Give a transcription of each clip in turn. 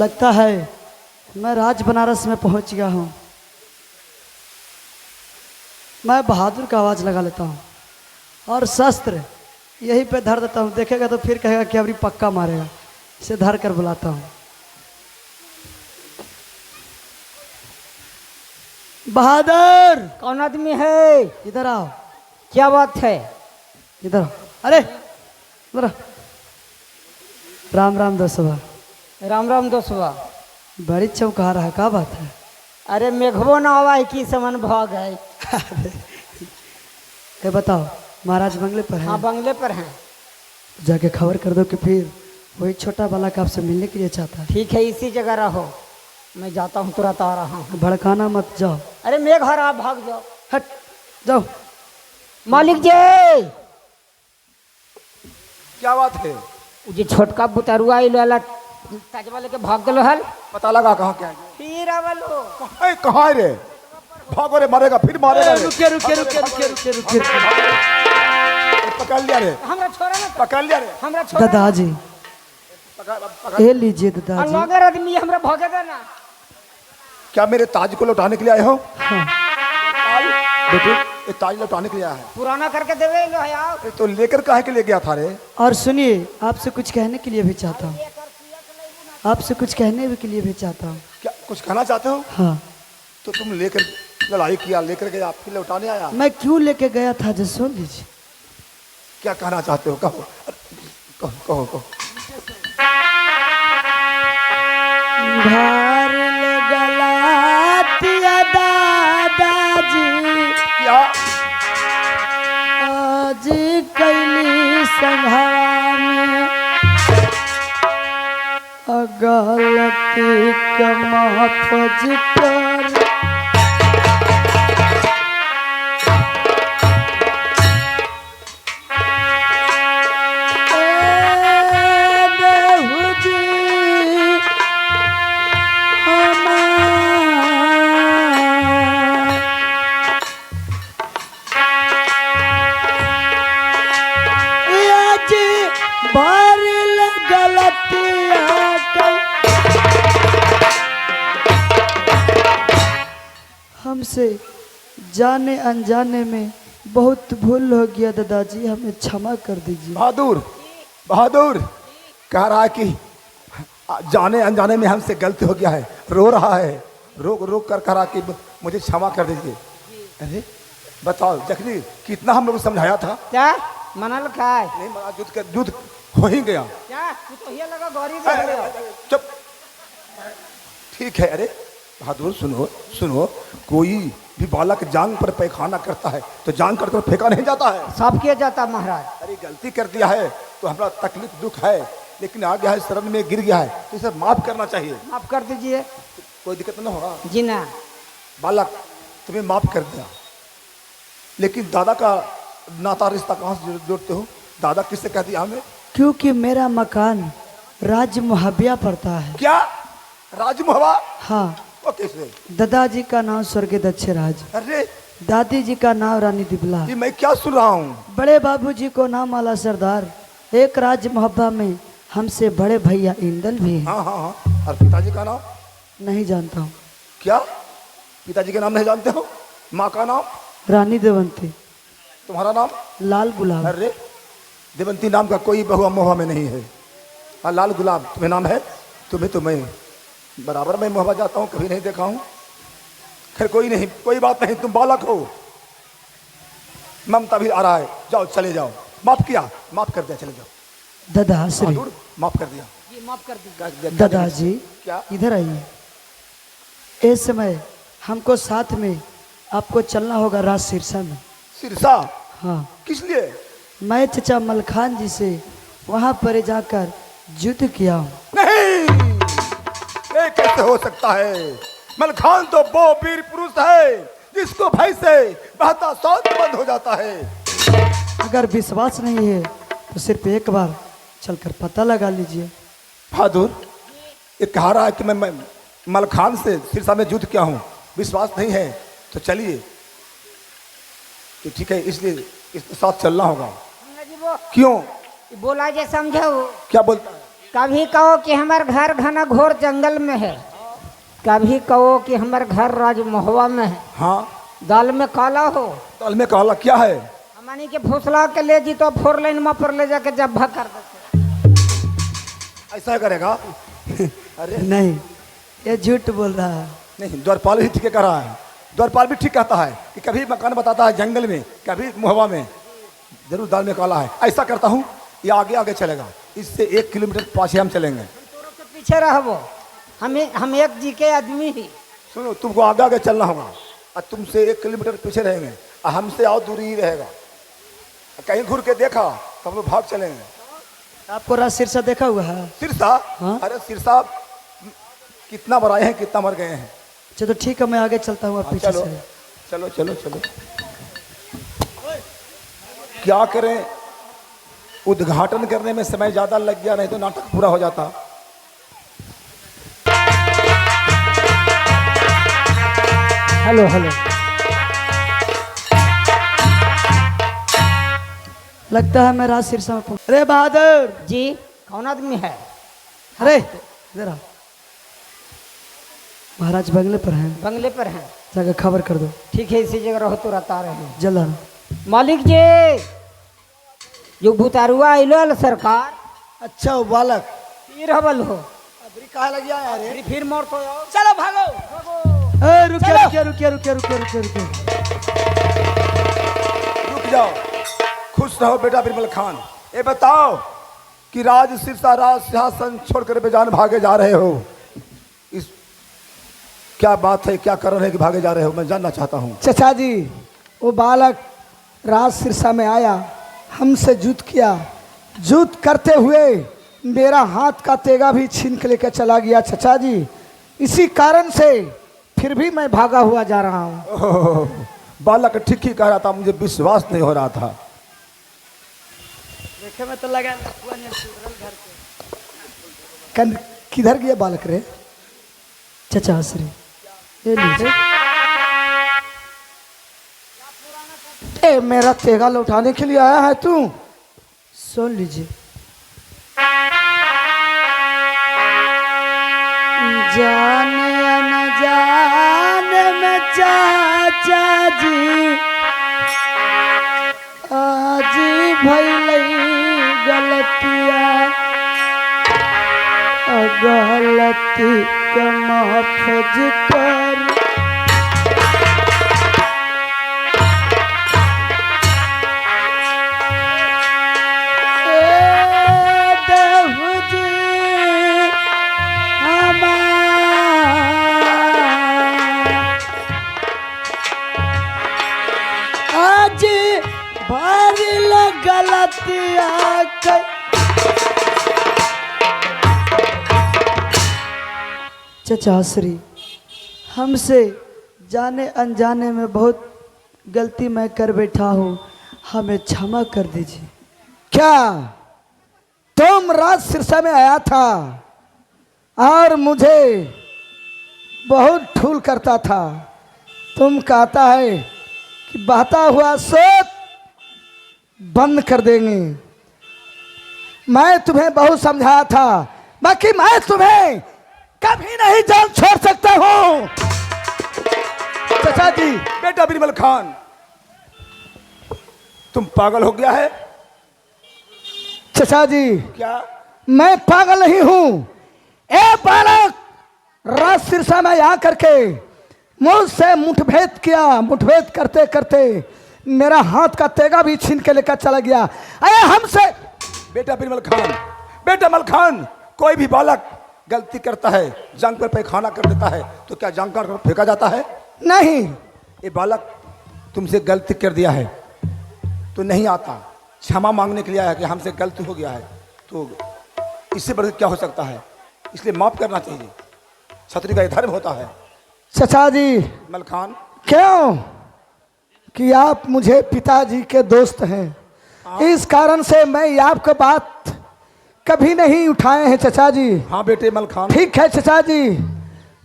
लगता है मैं राज बनारस में पहुंच गया हूं। मैं बहादुर का आवाज़ लगा लेता हूं और शस्त्र यहीं पे धर देता हूं। देखेगा तो फिर कहेगा कि अभी पक्का मारेगा। इसे धर कर बुलाता हूं। बहादुर, कौन आदमी है? इधर आओ। क्या बात है? इधर आओ। अरे इधर आओ। राम राम दोस्तवा। राम राम दोस्तवा। बड़ी चौंका रहा है, क्या बात है? अरे मेघबो ना हवा है कि समन भाग है। ये बताओ, महाराज बंगले पर है? हाँ, बंगले पर हैं। जाके खबर कर दो कि फिर वही छोटा बालक आपसे मिलने के लिए चाहता है। ठीक है, इसी जगह रहो, मैं जाता हूँ, तुरंत आ रहा हूँ। भड़काना मत, जाओ। अरे मेघ हर आप भाग जाओ। हट जाओ। मालिक जी, क्या बात है? जी छोटका बुतरुआ वाला ताजवा लेके भाग गलो हल। पता लगा कहाँ क्या है? फिर आवलो। कहाँ है रे? भागो रे, मारेगा फिर मारेगा रे। रुके रुके रुके रुके रुके रुके। पकड़ लिया रे, हमरा छोरा ना, पकड़ लिया रे। हमरा छोरा। दादाजी ये लीजिए दादाजी। अनलॉगर आदमी हमरा भागेगा ना। क्या मेरे ताज को लौटाने के लिए आए हो? हाँ। बेटे, ये ताज लौटाने के लिए आया है। पुराना करके देवे लो है आओ। तो लेकर काहे के लिए गया था रे? और सुनिए, आपसे कुछ कहने के लिए भी चाहता हूँ। आपसे कुछ कहने के लिए भी चाहता हूँ। क्या कुछ कहना चाहते हो? हाँ। तो तुम लेकर लड़ाई किया, लेकर गया, फिर लौटाने आया। मैं क्यों लेके गया था जो सुन लीजिए। क्या कहना चाहते हो? कहो कहो कहो कहो। भार ले गलातिया दादाजी, क्या? आज कैली संघवा में गलती का माफज कर। हमसे जाने अनजाने में बहुत भूल हो गया दादाजी, हमें क्षमा कर दीजिए। बहादुर, बहादुर कह रहा है कि जाने अनजाने में हमसे गलती हो गया है, रो रहा है, रोक रोक कर कह रहा कि मुझे क्षमा कर दीजिए। अरे बताओ जखनी, कितना हम लोग समझाया था। क्या मनल खाए? नहीं मना, युद्ध हो ही गया। क्या तू तो ये लगा गौरी दे रहे हो। चुप। ठीक है। अरे बहादुर सुनो सुनो, कोई भी बालक जांग पर पैखाना करता है तो जांग करते हुए फेंका नहीं जाता है। सब किया जाता महाराज। अरे गलती कर दिया है तो हमारा तकलीफ दुख है, लेकिन आ गया है, शरण में गिर गया है, तो इसे माफ करना चाहिए। माफ कर दीजिए। कोई दिक्कत नहीं होगा। जी ना। बालक तुम्हें माफ कर दिया, लेकिन दादा का नाता रिश्ता कहाँ से जोड़ते हो? दादा किससे कह दिया हमें? क्योंकि मेरा मकान राज मुहबिया पड़ता है। क्या राजमुहवा? हाँ। वो कैसे? दादाजी का नाम स्वर्गीय दक्षराज, अरे दादी जी का नाम रानी दिबला, ये मैं क्या सुन रहा हूँ? बड़े बाबूजी को नाम आला सरदार। एक राज मोहब्बा में हमसे बड़े भैया इंदल भी हैं। हाँ हाँ हाँ। और पिताजी का नाम? नहीं जानता हूँ। क्या पिताजी का नाम नहीं जानते हो? माँ का नाम? रानी देवंती। तुम्हारा नाम? लाल गुलाब। अरे देवंती नाम का कोई बहुआ मोहबा में नहीं है। हाँ, लाल गुलाब तुम्हें नाम है? तुम्हें तो मैं बराबर में मोहबा जाता हूँ, कभी नहीं देखा हूँ। खैर कोई नहीं, कोई बात नहीं, तुम बालक हो, ममता भी आ रहा है, जाओ चले जाओ। माफ किया, माफ कर दिया, चले जाओ। दादाश्री, बहादुर माफ कर दिया। जी माफ कर दीजिए। दादाजी क्या? इधर आइए। इस समय हमको साथ में आपको चलना होगा राज सिरसा में। सिरसा? हाँ। किस लिए? मैं चचा मलखान जी से वहाँ पर जाकर युद्ध किया हूँ। नहीं, ये कैसे हो सकता है? मलखान तो वो वीर पुरुष है जिसको भय से बहता सौत बंद हो जाता है। अगर विश्वास नहीं है तो सिर्फ एक बार चलकर पता लगा लीजिए। बहादुर ये कह रहा है कि मैं मलखान से सिरसा में युद्ध किया हूँ, विश्वास नहीं है तो चलिए। तो ठीक है, इसलिए इसके साथ चलना होगा। जी वो क्यों? बोला जे समझो। क्या बोलता है? कभी कहो कि हमार घर घना घोर जंगल में है, कभी कहो कि हमार घर राज महुआ में है। हाँ, दाल में काला हो, दाल में काला क्या है? हमनी के फुसला के ले जी तो 4 लाइन में पर ले जाके जब्बा कर देते। ऐसा करेगा? अरे नहीं, ये झूठ बोल रहा है। नहीं, द्वारपाल ही ठीक कह रहा है। द्वारपाल भी ठीक कहता है कि कभी मकान बताता है जंगल में, कभी मुहवा में, जरूर दाल में काला है। ऐसा करता हूँ, ये आगे आगे चलेगा, इससे 1 किलोमीटर पाछे हम चलेंगे। के पीछे रहो, हम एक जी के आदमी ही। सुनो, तुमको आगे आगे चलना होगा और तुमसे 1 किलोमीटर पीछे रहेंगे और हमसे और दूरी ही रहेगा। कहीं घूर के देखा तो हम लोग भाग चलेंगे। आपको राज सिरसा देखा हुआ है? सिरसा? हाँ? अरे सिरसा कितना बार आए हैं, कितना मर गए हैं। अच्छा तो ठीक है, मैं आगे चलता हूँ, आप पीछे चलो से। चलो चलो चलो। क्या करें, उद्घाटन करने में समय ज्यादा लग गया, नहीं तो नाटक पूरा हो जाता। हेलो हेलो, लगता है मैं राज सिरसा में पहुंच। अरे बहादुर जी कौन आदमी है? अरे इधर आओ। महाराज बंगले पर हैं, बंगले पर हैं। जाकर खबर कर दो। ठीक है, इसी जगह रहो, तुरंत आ रहे हैं। जल्द आना। मालिक जी, जो भूतारुआ आइलो सरकार। अच्छा वो बालक फिर हवल हो, अबरी कहाँ लग गया यार? फिर मोड़ तो चलो भागो। रुकिए रुकिए रुकिए रुकिए रुकिए रुकिए रुकिए। रुक जाओ, खुश रहो बेटा बिरबल खान। ये बताओ कि राज सिरसा राज सिंहासन छोड़कर बेजान भागे जा रहे हो, इस क्या बात है, क्या कारण है कि भागे जा रहे हो, मैं जानना चाहता हूँ। चचा जी, वो बालक राज सिरसा में आया, हमसे जुद किया, जुद करते हुए मेरा हाथ का तेगा भी छीन के लेकर चला गया चचा जी। इसी कारण से फिर भी मैं भागा हुआ जा रहा हूँ। बालक ठीक ही कह रहा था, मुझे विश्वास नहीं हो रहा था। देखे में तो लगा घर के। किधर गया बालक रे? चचा श्री ये लीजिए। ए, मेरा तेगा लौटाने के लिए आया है तू? सुन लीजिए। जाने अनजाने में चाचा जी आज भइलई गलतिया, गलती के माफज कर। आज भरिल गलतिया के चचा श्री, हमसे जाने अनजाने में बहुत गलती मैं कर बैठा हूँ, हमें क्षमा कर दीजिए। क्या तुम राज सिरसा में आया था और मुझे बहुत ठूल करता था? तुम कहता है कि बहता हुआ सोत बंद कर देंगे। मैं तुम्हें बहुत समझाया था, बाकी मैं तुम्हें कभी नहीं जान छोड़ सकता हूँ। चाचा जी, बेटा बिरबल खान, तुम पागल हो गया है चचा जी? क्या? मैं पागल नहीं हूँ। ए बालक, राज सिरसा में आ करके मुझसे मुठभेद किया, मुठभेद करते करते मेरा हाथ का तेगा भी छीन के लेकर चला गया। अरे हमसे बेटा बिरबल खान, बेटा मल खान, कोई भी बालक गलती करता है, जांग पर पैखाना कर देता है, तो क्या जांग पर फेंका जाता है? नहीं। ये बालक तुमसे गलती कर दिया है तो नहीं आता, क्षमा मांगने के लिए आया है कि हमसे गलती हो गया है, तो इससे बढ़कर क्या हो सकता है, इसलिए माफ करना चाहिए। छतरी का ये धर्म होता है। चचा जी, मल खान, क्यों कि आप मुझे पिताजी के दोस्त हैं, इस कारण से मैं आपकी बात कभी नहीं उठाए हैं चचा जी। हाँ बेटे मल खान, ठीक है चचा जी,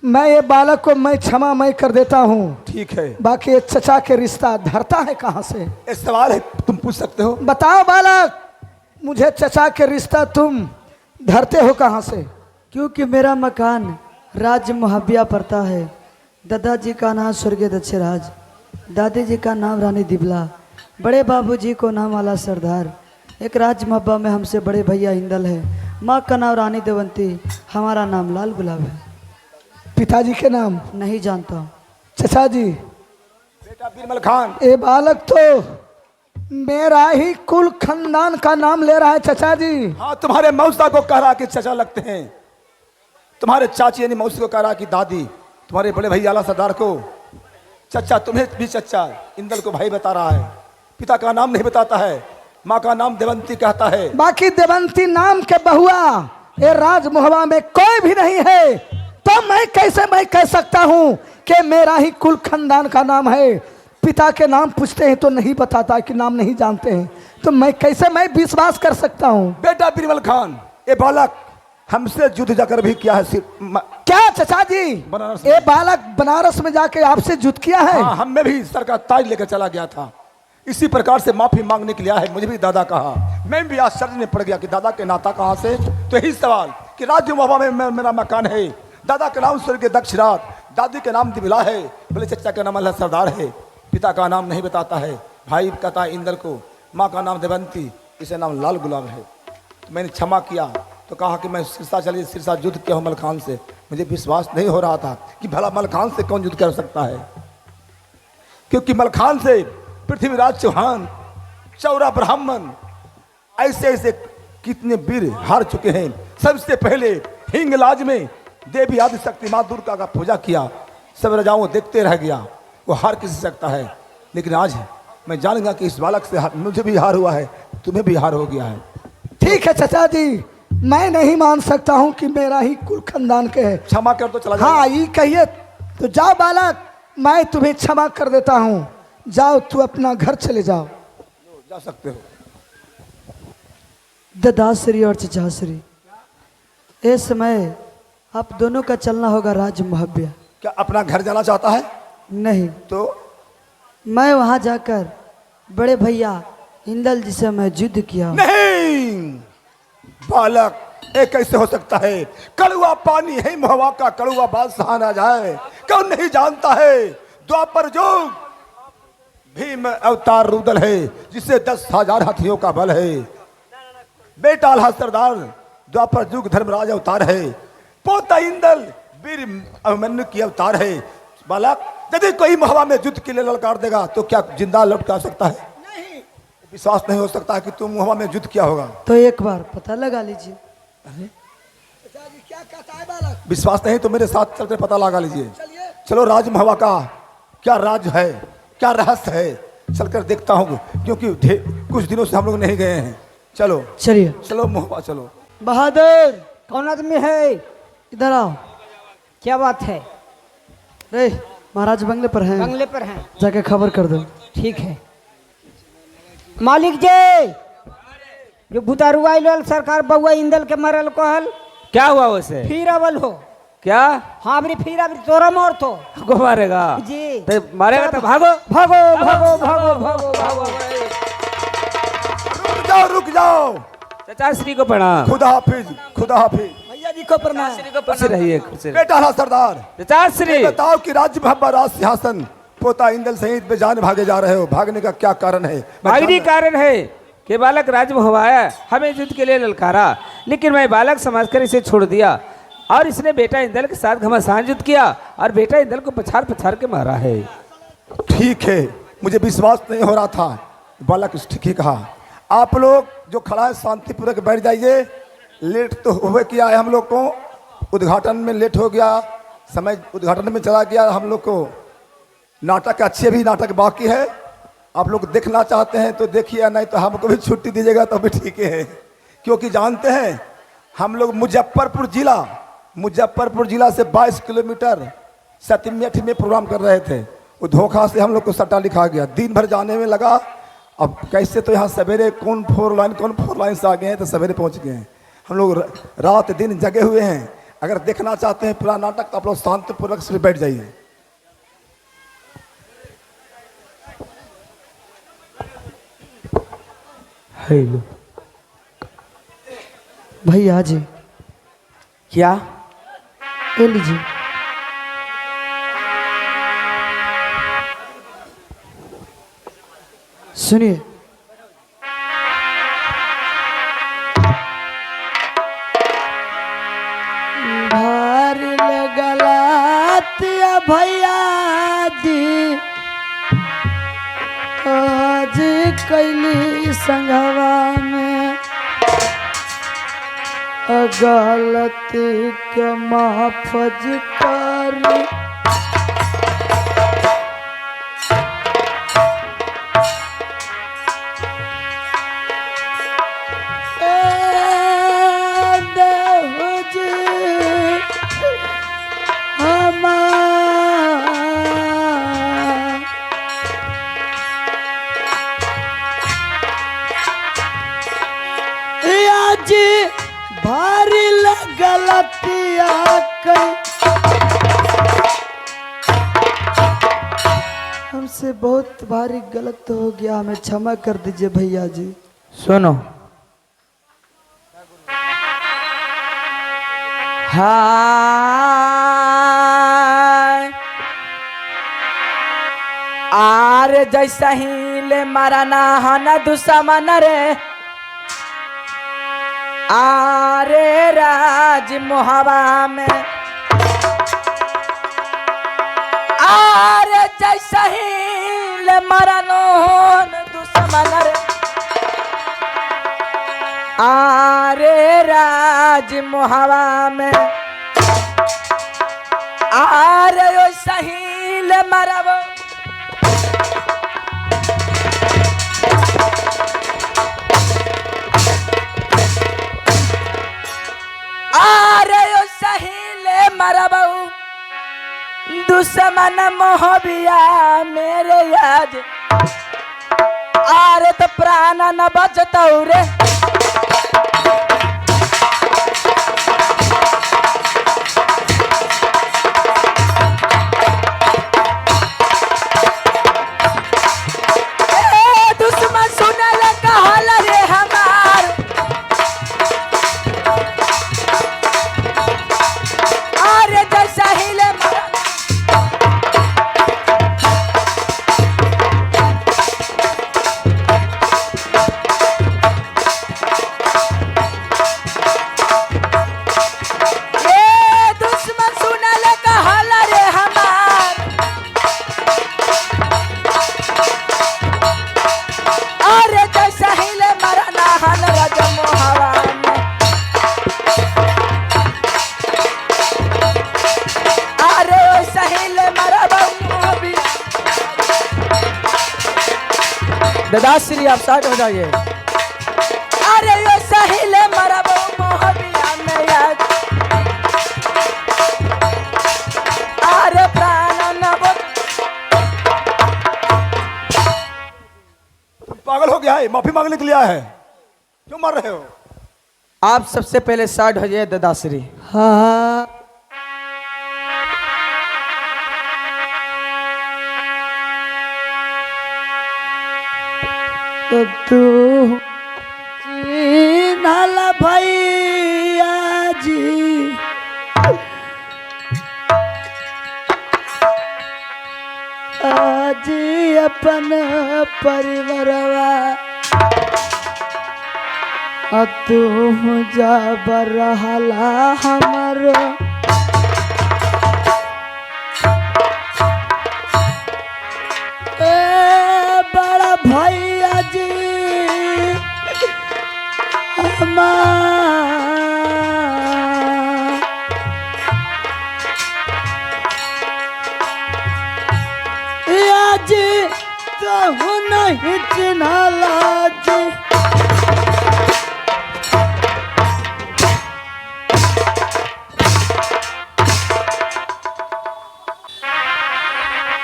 मैं ये बालक को मैं क्षमा मैं कर देता हूँ। ठीक है। बाकी ये चचा के रिश्ता धरता है कहाँ से? एक सवाल है, तुम पूछ सकते हो। बताओ बालक, मुझे चचा के रिश्ता तुम धरते हो कहाँ से? क्योंकि मेरा मकान राज्य मुहब्बिया पड़ता है। दादाजी का नाम स्वर्गीय दक्षराज, दादी जी का नाम रानी दिबला, बड़े बाबूजी को नाम आला सरदार। एक राज मुहब्बा में हमसे बड़े भैया इंदल है, माँ का नाम रानी देवंती, हमारा नाम लाल गुलाब है। पिताजी के नाम? नहीं जानता हूँ। चचा जी, बेटा बीरबल खान, ये बालक तो मेरा ही कुल खानदान का नाम ले रहा है चचा जी। हाँ तुम्हारे मौसा को कह रहा कि चचा लगते हैं, तुम्हारे चाची यानी मौसी को कह रहा कि दादी, तुम्हारे बड़े भैया आला सरदार को चचा, तुम्हें भी चचा, इंदल को भाई बता रहा है। पिता का नाम नहीं बताता है, माँ का नाम देवंती कहता है। बाकी देवंती नाम के बहुआ ये राज मुहबा में कोई भी नहीं है, तो मैं कैसे कह सकता हूँ कि मेरा ही कुल खानदान का नाम है। पिता के नाम पूछते हैं तो नहीं बताता कि नाम नहीं जानते हैं, तो मैं कैसे विश्वास कर सकता हूँ? बेटा बीरबल खान, ये बालक हमसे युद्ध जाकर भी किया है। क्या चचा जी, बनारस में। ये बालक बनारस में जाके आपसे युद्ध किया है? हाँ, हम में भी सर का ताज लेकर चला गया था, इसी प्रकार से माफी मांगने के लिए आया है। मुझे भी दादा कहा, मैं भी आश्चर्य में पड़ गया कि दादा के नाता कहाँ से। तो यही सवाल कि राज्य मुहब्बा में मेरा मकान है, दादा का नाम स्वर्गीय दक्षराज, दादी के नाम दिबिला है, बोले चचा का नाम अल्लाह सरदार है। पिता का नाम नहीं बताता है, भाई कहता है इंदर को, माँ का नाम देवंती, इसे नाम लाल गुलाब है। तो मैंने क्षमा किया, तो कहा कि मैं सिरसा चलिए, सिरसा युद्ध किया हूँ मलखान से। मुझे विश्वास नहीं हो रहा था कि भला मलखान से कौन युद्ध कर सकता है, क्योंककि मलखान से पृथ्वीराज चौहान, चौरा ब्राह्मण, ऐसे ऐसे कितने वीर हार चुके हैं। सबसे पहले हिंगलाज में देवी आदि शक्ति माँ दुर्गा का पूजा किया, सब राजाओं देखते रह गया, वो हार किसी सकता है। लेकिन आज मैं जानूंगा कि इस बालक से मुझे भी हार हुआ है, तुम्हें भी हार हो गया है। ठीक है चचा जी, मैं नहीं मान सकता हूँ कि मेरा ही कुल खानदान के है। क्षमा कर तो चला जाओ। हाँ ये कहिए तो जाओ बालक, मैं तुम्हें क्षमा कर देता हूँ, जाओ तू अपना घर चले जाओ। जा सकते हो। दादाश्री और चचाश्री, इस समय आप दोनों का चलना होगा राज्य मुहब्बिया। क्या अपना घर जाना चाहता है? नहीं, तो मैं वहां जाकर बड़े भैया इंदल जी से मैं युद्ध किया। नहीं बालक, ये कैसे हो सकता है? कड़वा पानी है मुहब्बा का, कड़वा बात सहा ना जाए। कौन नहीं जानता है द्वापर युग भीम अवतार रुदल है, जिसे 10,000 हाथियों का बल है। बेटा आल्हा सरदार द्वापर युग धर्मराज अवतार है, पोता इंदल वीर अभिमन्यु की अवतार है। बालक, यदि कोई मुहब्बा में युद्ध के लिए ललकार देगा तो क्या जिंदा लौट कर आ सकता है? नहीं। विश्वास नहीं हो सकता है कि तुम मुहब्बा में युद्ध किया होगा। तो एक बार पता लगा लीजिए। क्या कहता है बालक? विश्वास नहीं तो मेरे साथ चलकर पता लगा लीजिए। चलो राज मुहब्बा का क्या राज है, क्या रहस्य है, चलकर देखता हूँ, क्योंकि कुछ दिनों से हम लोग नहीं गए हैं। चलो चलिए। चलो मुहब्बा चलो। बहादुर, कौन आदमी है? इधर आओ। क्या बात है? रे, महाराज बंगले पर हैं, बंगले पर हैं। जाके खबर कर दो। ठीक है। मालिक जी, जो भूतारू आइल सरकार बउआ इंदल के मरल को हल, क्या हुआ उसे? फिर अवल हो क्या? हाँ फिर अब तोरा मोर तो को मारेगा जी। तो मारेगा तो भागो भागो भागो भागो भागो भागो। रुक जाओ। चचा श्री को प्रणाम। खुदा हाफिज, खुदा हाफिज। भैया जी को प्रणाम। खुश रहिए, खुश रहिए। बेटा आल्हा सरदार, चचा श्री, बताओ कि राज्य मुहब्बा राज सिंहासन पोता इंदल सहित बेजान भागे जा रहे हो, भागने का क्या कारण है? भागनी कारण है कि बालक राज मुहवाया, हमें युद्ध के लिए ललकारा, लेकिन मैं बालक समझकर इसे छोड़ दिया और इसने बेटा इंदल के साथ घमासान युद्ध किया और बेटा इंदल को पछाड़ पछाड़ के मारा है। ठीक है, मुझे विश्वास नहीं हो रहा था। बालक ठीक ही कहा। आप लोग जो खड़ा है शांतिपूर्वक बैठ जाइए। लेट तो हुए किया है, हम लोग को उद्घाटन में लेट हो गया, समय उद्घाटन में चला गया। हम लोग को नाटक अच्छे भी नाटक बाकी है, आप लोग देखना चाहते हैं तो देखिए, नहीं तो हमको भी छुट्टी दीजिएगा तो भी ठीक है। क्योंकि जानते हैं हम लोग मुजफ्फरपुर जिला से 22 किलोमीटर सतीमेठ में प्रोग्राम कर रहे थे। वो धोखा से हम लोग को सट्टा लिखा गया, दिन भर जाने में लगा। अब कैसे तो यहाँ सवेरे कौन 4 लाइन से आ गए हैं तो सवेरे पहुँच गए हैं। हम लोग रात दिन जगे हुए हैं। अगर देखना चाहते हैं पूरा नाटक तो आप लोग शांतिपूर्वक से बैठ जाइए। भैया भैया जी क्या? ये लीजिए। सुनिए, भारी लगलातिया भैया जी आज कैली संघवा में गलती के माफज करी। भारी गलतिया कई हमसे बहुत भारी गलत हो गया, हमें क्षमा कर दीजिए भैया जी। सुनो, हाय आरे जैसा ही ले मारा ना हना दुश्मन रे, आरे राज मोहबा में, आरे जैसा ही ले मरनो दुश्मन रे, आरे राज मोहबा में, आरे वैसा ही ले मरबो, आरे यो सहीले मरबऊ दुश्मन मोहबिया मेरे याद, आरे तो प्राण न बचतौ रे, दुश्मन सुनल कहल रे हमार, आरे जैसा हिले दुश्मन सुनल कहल रे हमार, आरे जैसा हिले मरना हन रज मोहवा में, आरे वैसा हिले मरबऊ मोहबी। दादाश्री आप साइड हो जाइए। अरे यो सहिले मरबो मोहबिया में याद, अरे प्राण न बच, पागल हो गया है, माफी मांगने के लिए आया है, क्यों मर रहे हो? आप सबसे पहले साइड हो जाइए दादाश्री। हाँ तो तू नाला भैया जी आज अपन परिवारवा तू जब रहला हमर बड़ा भैया जी आज तो नहीं चिन्हला जी,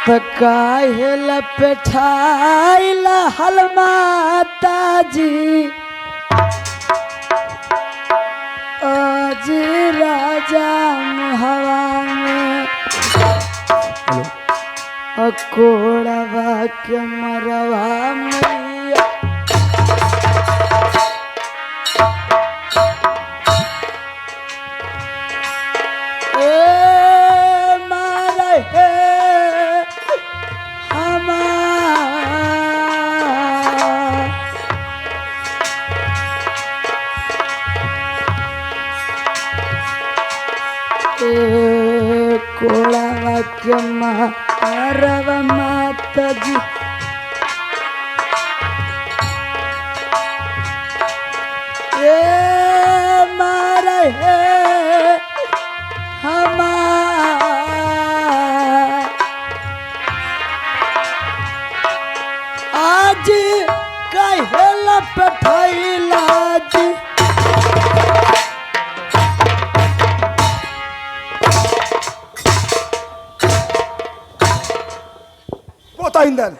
तो काहे लपेटाइला हल माता जी, आज राजा हवा में कोड़वा के मरवा मैया के मारवा माता जी ए मारे हमार आज कहेला पठैला जी पोता इंदल,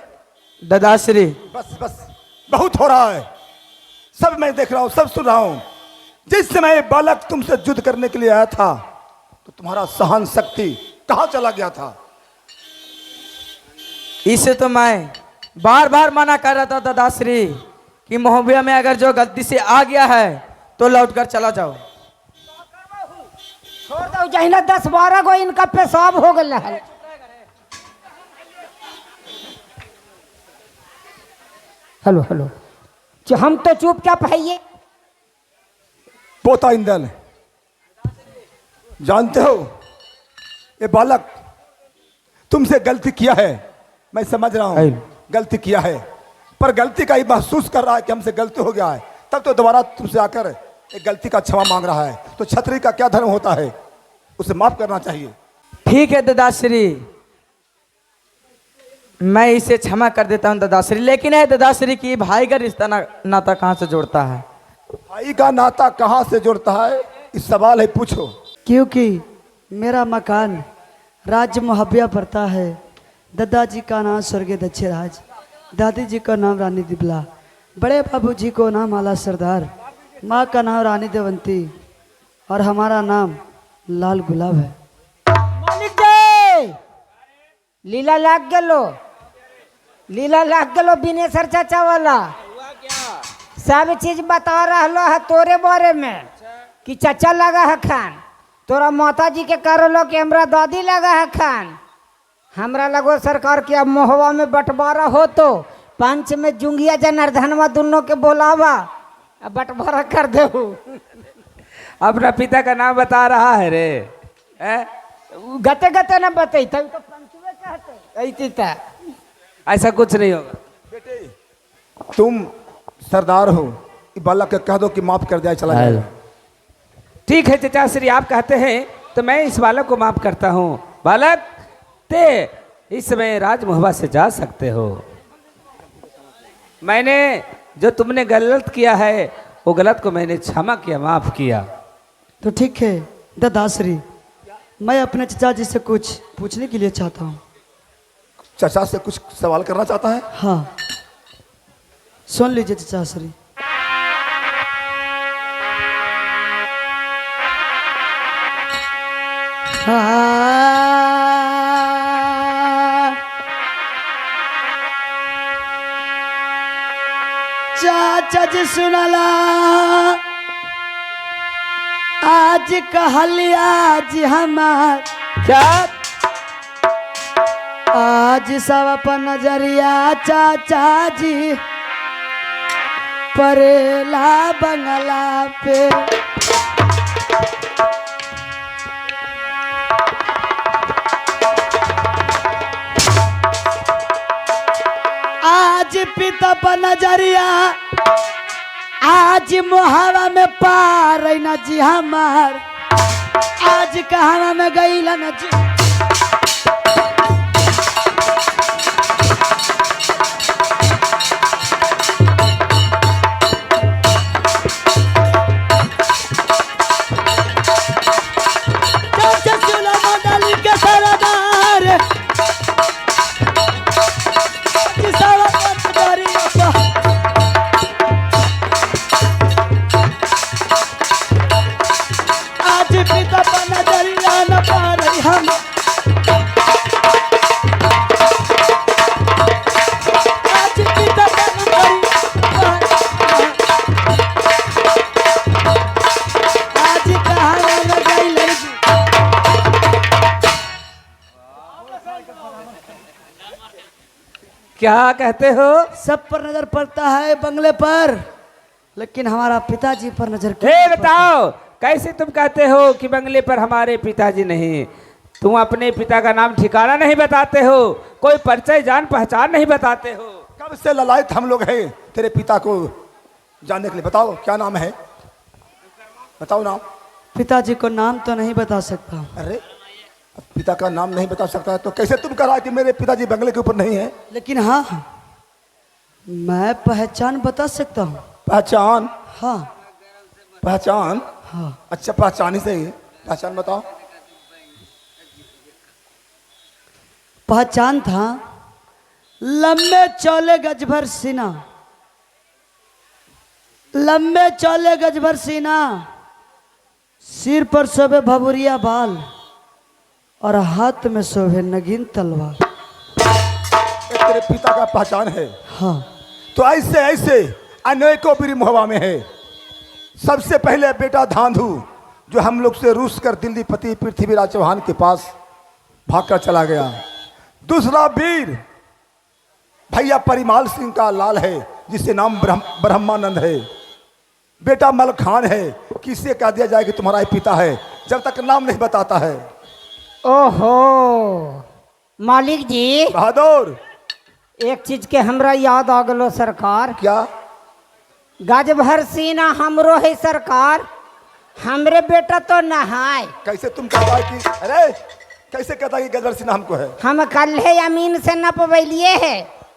दादाश्री बस बस बहुत हो रहा है। सब मैं देख रहा हूं, सब सुन रहा हूं। जिस समय बालक तुमसे युद्ध करने के लिए आया था तो तुम्हारा सहन शक्ति कहां चला गया था? इसे तो मैं बार बार मना कर रहा था दादाश्री कि मोहबिया में अगर जो गलती से आ गया है तो लौट कर चला जाओ। छोड़ दो, जहिना 10-12 गो इनका पेशाब हो गया है। हेलो हेलो, हम तो चुपचाप है ये। पोता इंदल, जानते हो ये बालक तुमसे गलती किया है, मैं समझ रहा हूं गलती किया है, पर गलती का ही महसूस कर रहा है कि हमसे गलती हो गया है, तब तो दोबारा तुमसे आकर एक गलती का क्षमा मांग रहा है। तो छतरी का क्या धर्म होता है, उसे माफ करना चाहिए। ठीक है दादाश्री, मैं इसे क्षमा कर देता हूं दादाश्री, लेकिन है दादाश्री की भाई का रिश्ता नाता कहाँ से जोड़ता है? भाई का नाता कहाँ से जोड़ता है, इस सवाल है, पूछो। क्योंकि मेरा मकान राज्य मुहब्बिया पड़ता है। दादाजी का नाम स्वर्गीय दक्षराज, दादी जी का नाम रानी दिबला, बड़े बाबूजी को नाम आला सरदार, माँ का नाम रानी देवंती और हमारा नाम लाल गुलाब है। मालिक जी, लीला लाग गेलो, लीला लाग गेलो बिनेसर चाचा वाला। सब चीज बता रहा है तोरे बारे में कि चाचा लगा है खान, तोरा माता जी के करलो कि हमरा दादी लगा है खान। हमरा लगो सरकार के अब मोहवा में बंटवारा हो तो पंच में जुंगिया जनार्दनवा दोनों के बोलावा, अब बंटवारा कर दे। अपना पिता का नाम बता रहा है रे, गते गते न बते तो पंचवे कहते ऐती था। ऐसा कुछ नहीं होगा। बेटे तुम सरदार हो, ये बालक के कह दो कि माफ कर दिया, चला जाएगा। ठीक है चाचा श्री, आप कहते हैं तो मैं इस बालक को माफ करता हूँ। बालक ते इस समय राजमहबा से जा सकते हो। मैंने जो तुमने गलत किया है वो गलत को मैंने क्षमा किया, माफ किया। तो ठीक है दादाश्री, मैं अपने चचा जी से कुछ पूछने के लिए चाहता हूँ। चचा से कुछ सवाल करना चाहता है? हाँ, सुन लीजिए चचाश्री। चाचा जी सुनला आज कहलिया आज हमार क्या? आज सब अपन नजरिया चाचा जी परेला बंगला पे। आज पिता पर नजरिया आज मोहवा में पार न जी हमार, आज कहवा में गईला न जी। क्या कहते हो? सब पर नजर पड़ता है बंगले पर, लेकिन हमारा पिताजी पर नजर क्यों हे नहीं पड़ता? बताओ, कैसे तुम कहते हो कि बंगले पर हमारे पिताजी नहीं? तुम अपने पिता का नाम ठिकाना नहीं बताते हो, कोई परिचय जान पहचान नहीं बताते हो। कब से ललायत हम लोग हैं तेरे पिता को जानने के लिए। बताओ क्या नाम है, बताओ नाम। पिताजी को नाम तो नहीं बता सकता। अरे पिता का नाम नहीं बता सकता है तो कैसे तुम कहा कि मेरे पिताजी बंगले के ऊपर नहीं है। लेकिन हाँ, मैं पहचान बता सकता हूँ। पहचान? हाँ पहचान? हाँ। अच्छा पहचान ही सही है, पहचान बताओ। पहचान था लंबे चौले गज भर सीना, लंबे चौले गज भर सीना, सिर पर शोभे भभुरिया बाल और हाथ में शोभे नगीन तलवार। ये तेरे पिता का पहचान है? हाँ। तो ऐसे ऐसे अनेकों वीर मुहवा में है। सबसे पहले बेटा धांधु जो हम लोग से रूस कर दिल्ली पति पृथ्वीराज चौहान के पास भागकर चला गया। दूसरा वीर भैया परिमाल सिंह का लाल है जिससे नाम ब्रह्मानंद है। बेटा मलखान है, किसे कह दिया जाए कि तुम्हारा ही पिता है जब तक नाम नहीं बताता है। ओहो मालिक जी, बहादुर एक चीज के हमरा याद आ गलो सरकार। क्या? गज भर सीना हमरो है सरकार, हमरे बेटा तो नहाय। कैसे तुम कहता है कि अरे कैसे कहता है कि गजर सिन्हा हमको है? हम कल है अमीन से नपवैलिए है।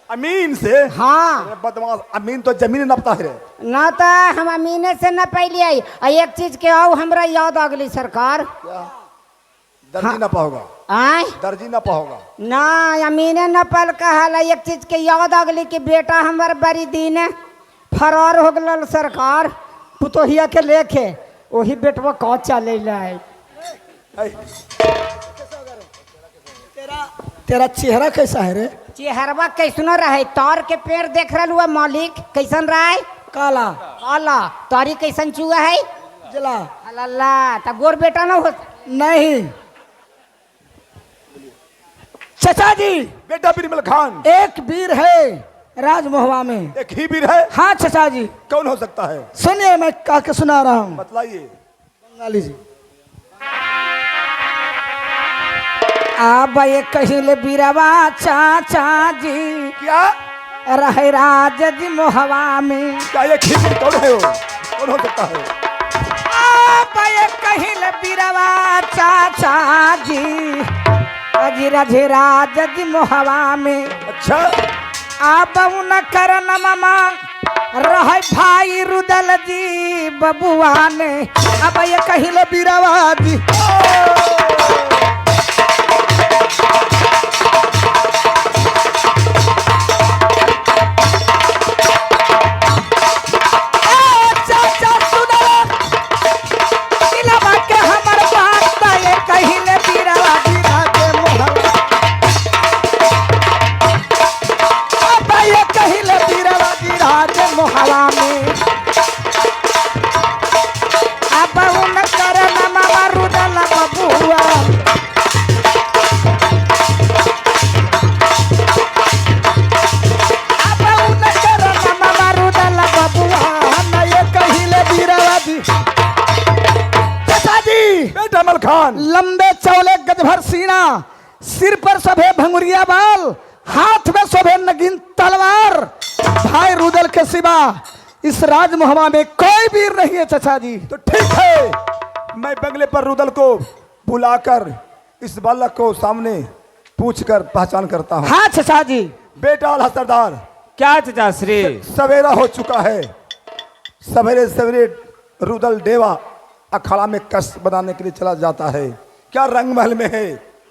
अमीन से? हाँ। अरे बदमाश, अमीन तो जमीन नपता है रे। ना तो हम अमीने से न पैलिए। एक चीज के आओ हमरा याद आ गली सरकार। क्या? दर्जी नपा होगा? आय दर्जी नपा होगा? ना अमीने न पल कहल। एक चीज के याद आ गली कि बेटा हमार बड़ी दिन फरार हो गल सरकार, पुतोहिया के लेके। वही बेटवा का चले लाए। तेरा चेहरा कैसा है रे? चेहरवा कैसनो रहे? तार के पेड़ देख रहा हुआ मालिक, कैसन रहे? काला काला। तारी कैसन चुआ है? जला अल्लाह, तब गोर बेटा ना हो? नहीं। चाचा जी, बेटा बिरमल खान एक वीर है राजमहुआ में। एक ही वीर है? हाँ चाचा जी। कौन हो सकता है? सुनिए मैं कह के सुना रहा हूँ। बतलाइए। बंगाली जी। अब ये कहिले बीरवा चाचा जी क्या? रहे राज जी मोहवा में। क्या ये खिचड़ी कौन है वो? कौन हो सकता है? अब ये कहिले बीरवा चाचा जी अजी रजे राज जी मोहवा में। अच्छा अब उन करन मामा रहे भाई रुदल जी बबुआ ने। अब ये कहिले बीरवा जी मोहवा में। अब उन करन मामा रुदल बबुआ। अब उन करन मामा रुदल बबुआ। हम ये कहिले बीरवा जी। चाचा जी, बेटा मलखान लंबे चौले गज भर सीना, सिर पर शोभे भंगुरिया बाल, हाथ में शोभे नगीन तलवार। भाई रुदल के सिवा इस राजमहुआ में कोई वीर नहीं है चाचा जी। तो ठीक है, मैं बंगले पर रुदल को बुलाकर इस बालक को सामने पूछकर पहचान करता हूँ। हाँ चाचा जी। बेटा आला सरदार, क्या चाचा श्री? सवेरा हो चुका है। सवेरे सवेरे रुदल डेवा अखाड़ा में कष्ट बनाने के लिए चला जाता है। क्या रंग महल में है?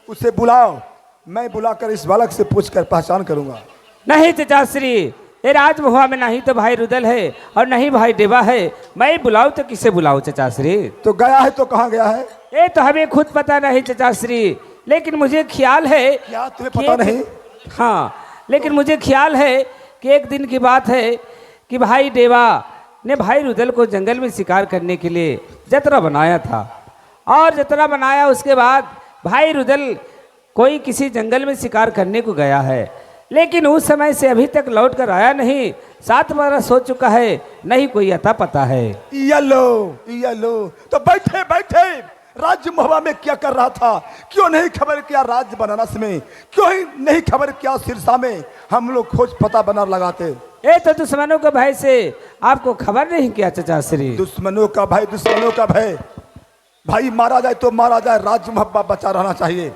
उसे बुलाओ, मैं बुलाकर इस बालक से पूछकर पहचान करूंगा। नहीं चाचा श्री, ये राजमहुआ में नहीं तो भाई रुदल है और नहीं भाई देवा है। मैं बुलाऊं तो किसे बुलाऊं चाचा श्री? तो गया है तो कहाँ गया है? ये तो हमें खुद पता नहीं चाचा श्री, लेकिन मुझे ख्याल है। क्या तुम्हें पता नहीं? हाँ, लेकिन मुझे ख्याल है कि एक दिन की बात है कि भाई देवा ने भाई रुदल को जंगल में शिकार करने के लिए जतरा बनाया था। और जतरा बनाया उसके बाद भाई रुदल कोई किसी जंगल में शिकार करने को गया है, लेकिन उस समय से अभी तक लौट कर आया नहीं। 7 बरस हो चुका है, नहीं कोई अता पता है। Yellow yellow. तो बैठे बैठे राज्य मोहब्बा में क्या कर रहा था, क्यों नहीं खबर किया राज्य बनारस में, क्यों ही नहीं खबर किया सिरसा में, हम लोग खोज पता बना लगाते। ए तो दुश्मनों के भय से आपको खबर नहीं किया चाचा श्री। दुश्मनों का भय, दुश्मनों का भय, भाई मारा जाए तो मारा जाए, राज्य मोहब्बा बचा रहना चाहिए।